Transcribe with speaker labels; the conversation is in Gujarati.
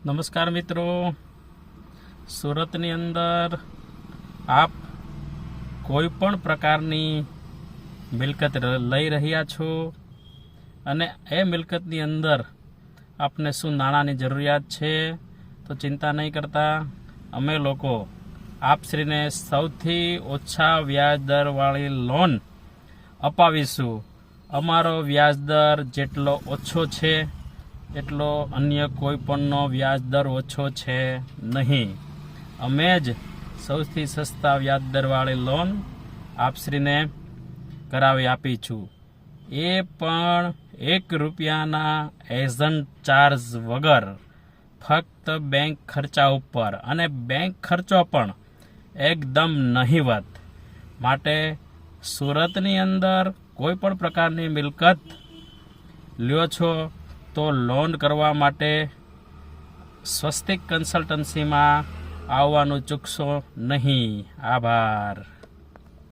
Speaker 1: નમસ્કાર મિત્રો, સુરતની અંદર આપ કોઈ પણ પ્રકારની મિલકત લઈ રહ્યા છો અને એ મિલકતની અંદર આપને શું નાણાંની જરૂરિયાત છે તો ચિંતા નહીં કરતા. અમે લોકો આપશ્રીને સૌથી ઓછા વ્યાજદરવાળી લોન અપાવીશું. અમારો વ્યાજદર જેટલો ઓછો છે એટલો અન્ય કોઈ પણનો વ્યાજદર ઓછો છે નહીં. અમે જ સૌથી સસ્તા વ્યાજદરવાળી લોન આપશ્રીને કરાવી આપીશું, એ પણ ₹1 એજન્ટ ચાર્જ વગર, ફક્ત બેંક ખર્ચા ઉપર, અને બેંક ખર્ચો પણ એકદમ નહિવત. માટે સુરતની અંદર કોઈ પણ પ્રકારની મિલકત લ્યો છો તો લોન કરવા માટે સ્વસ્તિક કન્સલ્ટન્સીમાં આવવાનું ચૂકશો નહીં. આભાર.